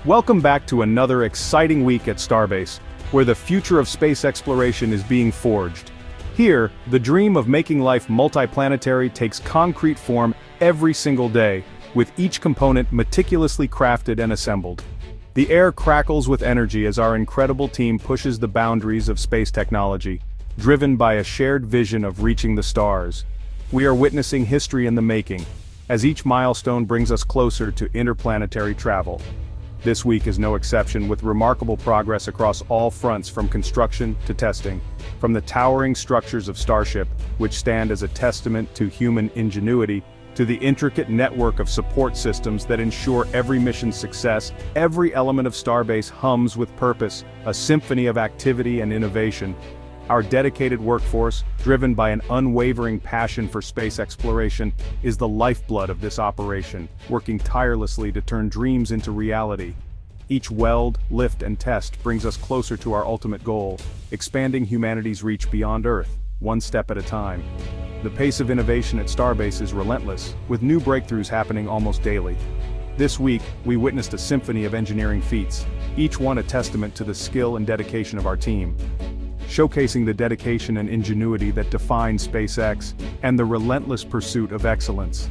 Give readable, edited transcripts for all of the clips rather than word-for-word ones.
Welcome back to another exciting week at Starbase, where the future of space exploration is being forged. Here, the dream of making life multiplanetary takes concrete form every single day, with each component meticulously crafted and assembled. The air crackles with energy as our incredible team pushes the boundaries of space technology, driven by a shared vision of reaching the stars. We are witnessing history in the making, as each milestone brings us closer to interplanetary travel. This week is no exception, with remarkable progress across all fronts, from construction to testing. From the towering structures of Starship, which stand as a testament to human ingenuity, to the intricate network of support systems that ensure every mission's success, every element of Starbase hums with purpose, a symphony of activity and innovation. Our dedicated workforce, driven by an unwavering passion for space exploration, is the lifeblood of this operation, working tirelessly to turn dreams into reality. Each weld, lift, and test brings us closer to our ultimate goal, expanding humanity's reach beyond Earth, one step at a time. The pace of innovation at Starbase is relentless, with new breakthroughs happening almost daily. This week, we witnessed a symphony of engineering feats, each one a testament to the skill and dedication of our team, showcasing the dedication and ingenuity that define SpaceX and the relentless pursuit of excellence.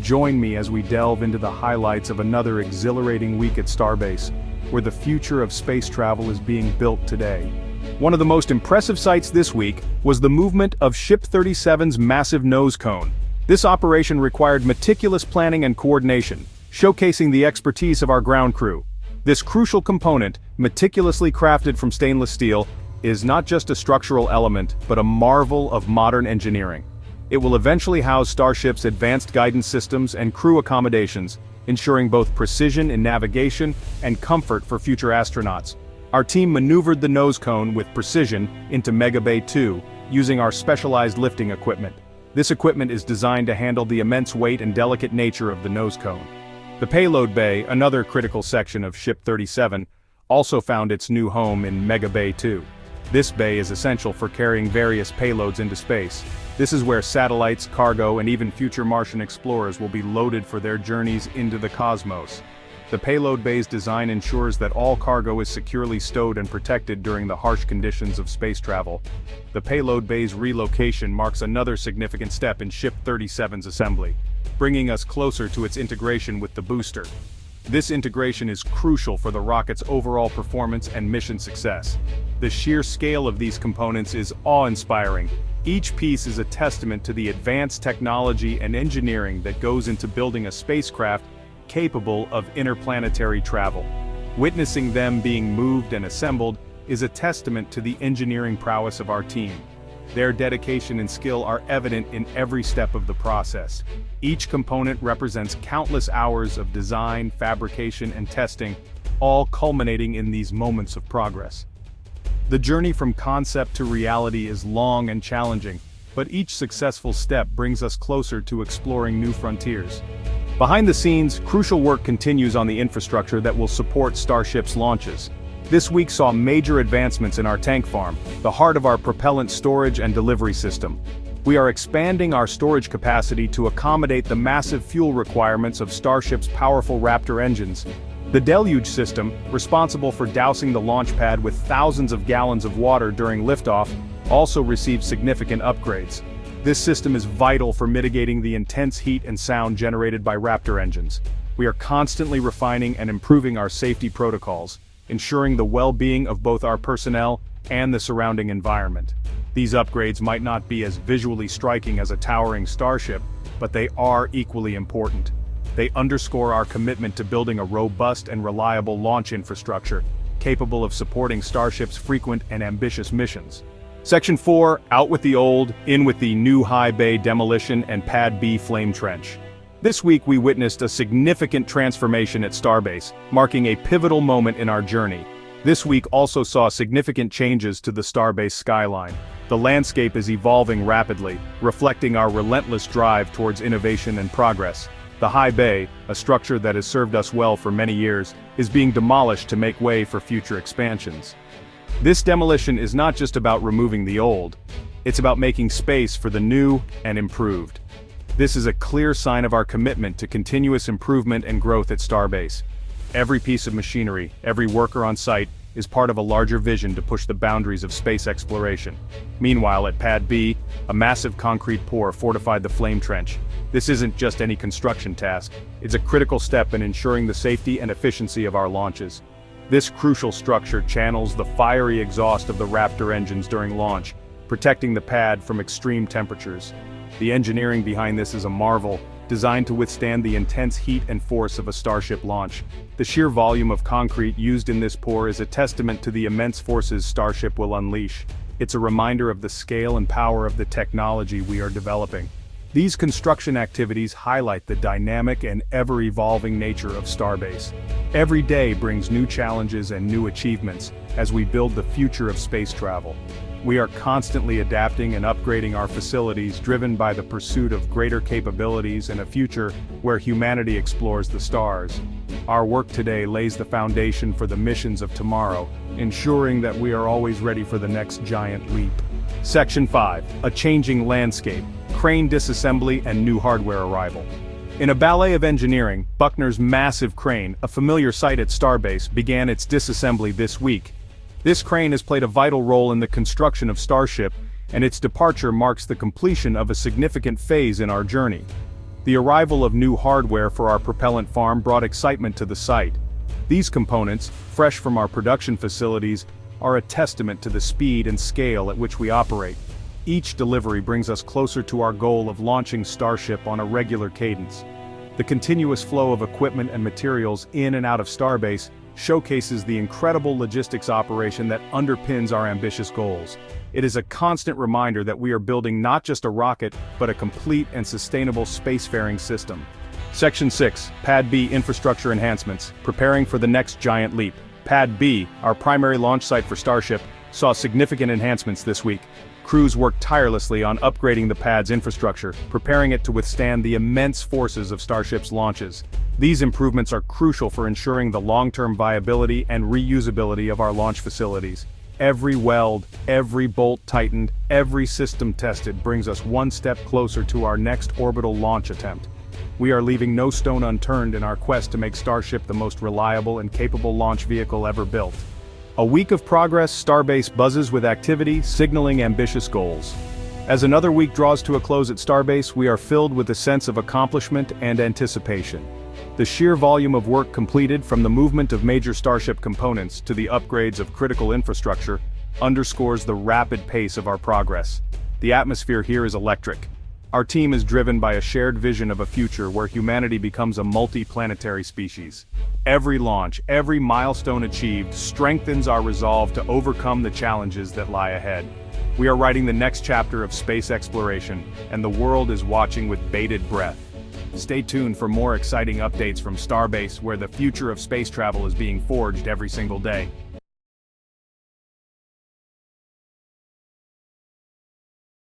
Join me as we delve into the highlights of another exhilarating week at Starbase, where the future of space travel is being built today. One of the most impressive sights this week was the movement of Ship 37's massive nose cone. This operation required meticulous planning and coordination, showcasing the expertise of our ground crew. This crucial component, meticulously crafted from stainless steel, is not just a structural element, but a marvel of modern engineering. It will eventually house Starship's advanced guidance systems and crew accommodations, ensuring both precision in navigation and comfort for future astronauts. Our team maneuvered the nose cone with precision into Mega Bay 2, using our specialized lifting equipment. This equipment is designed to handle the immense weight and delicate nature of the nose cone. The payload bay, another critical section of Ship 37, also found its new home in Mega Bay 2. This bay is essential for carrying various payloads into space. This is where satellites, cargo, and even future Martian explorers will be loaded for their journeys into the cosmos. The payload bay's design ensures that all cargo is securely stowed and protected during the harsh conditions of space travel. The payload bay's relocation marks another significant step in Ship 37's assembly, bringing us closer to its integration with the booster. This integration is crucial for the rocket's overall performance and mission success. The sheer scale of these components is awe-inspiring. Each piece is a testament to the advanced technology and engineering that goes into building a spacecraft capable of interplanetary travel. Witnessing them being moved and assembled is a testament to the engineering prowess of our team. Their dedication and skill are evident in every step of the process. Each component represents countless hours of design, fabrication, and testing, all culminating in these moments of progress. The journey from concept to reality is long and challenging, but each successful step brings us closer to exploring new frontiers. Behind the scenes, crucial work continues on the infrastructure that will support Starship's launches. This week saw major advancements in our tank farm, the heart of our propellant storage and delivery system. We are expanding our storage capacity to accommodate the massive fuel requirements of Starship's powerful Raptor engines. The deluge system, responsible for dousing the launch pad with thousands of gallons of water during liftoff, also received significant upgrades. This system is vital for mitigating the intense heat and sound generated by Raptor engines. We are constantly refining and improving our safety protocols, ensuring the well-being of both our personnel and the surrounding environment. These upgrades might not be as visually striking as a towering Starship, but they are equally important. They underscore our commitment to building a robust and reliable launch infrastructure, capable of supporting Starship's frequent and ambitious missions. Section 4, out with the old, in with the new high bay demolition and Pad B flame trench. This week we witnessed a significant transformation at Starbase, marking a pivotal moment in our journey. This week also saw significant changes to the Starbase skyline. The landscape is evolving rapidly, reflecting our relentless drive towards innovation and progress. The high bay, a structure that has served us well for many years, is being demolished to make way for future expansions. This demolition is not just about removing the old, it's about making space for the new and improved. This is a clear sign of our commitment to continuous improvement and growth at Starbase. Every piece of machinery, every worker on site, is part of a larger vision to push the boundaries of space exploration. Meanwhile, at Pad B, a massive concrete pour fortified the flame trench. This isn't just any construction task, it's a critical step in ensuring the safety and efficiency of our launches. This crucial structure channels the fiery exhaust of the Raptor engines during launch, protecting the pad from extreme temperatures. The engineering behind this is a marvel, designed to withstand the intense heat and force of a Starship launch. The sheer volume of concrete used in this pour is a testament to the immense forces Starship will unleash. It's a reminder of the scale and power of the technology we are developing. These construction activities highlight the dynamic and ever-evolving nature of Starbase. Every day brings new challenges and new achievements as we build the future of space travel. We are constantly adapting and upgrading our facilities, driven by the pursuit of greater capabilities and a future where humanity explores the stars. Our work today lays the foundation for the missions of tomorrow, ensuring that we are always ready for the next giant leap. Section 5. A changing landscape, crane disassembly and new hardware arrival. In a ballet of engineering, Buckner's massive crane, a familiar sight at Starbase, began its disassembly this week. This crane has played a vital role in the construction of Starship, and its departure marks the completion of a significant phase in our journey. The arrival of new hardware for our propellant farm brought excitement to the site. These components, fresh from our production facilities, are a testament to the speed and scale at which we operate. Each delivery brings us closer to our goal of launching Starship on a regular cadence. The continuous flow of equipment and materials in and out of Starbase showcases the incredible logistics operation that underpins our ambitious goals. It is a constant reminder that we are building not just a rocket, but a complete and sustainable spacefaring system. Section 6. Pad B Infrastructure Enhancements, preparing for the next giant leap. Pad B, our primary launch site for Starship, saw significant enhancements this week. Crews worked tirelessly on upgrading the pad's infrastructure, preparing it to withstand the immense forces of Starship's launches. These improvements are crucial for ensuring the long-term viability and reusability of our launch facilities. Every weld, every bolt tightened, every system tested brings us one step closer to our next orbital launch attempt. We are leaving no stone unturned in our quest to make Starship the most reliable and capable launch vehicle ever built. A week of progress, Starbase buzzes with activity, signaling ambitious goals. As another week draws to a close at Starbase, we are filled with a sense of accomplishment and anticipation. The sheer volume of work completed, from the movement of major Starship components to the upgrades of critical infrastructure, underscores the rapid pace of our progress. The atmosphere here is electric. Our team is driven by a shared vision of a future where humanity becomes a multi-planetary species. Every launch, every milestone achieved, strengthens our resolve to overcome the challenges that lie ahead. We are writing the next chapter of space exploration, and the world is watching with bated breath. Stay tuned for more exciting updates from Starbase, where the future of space travel is being forged every single day.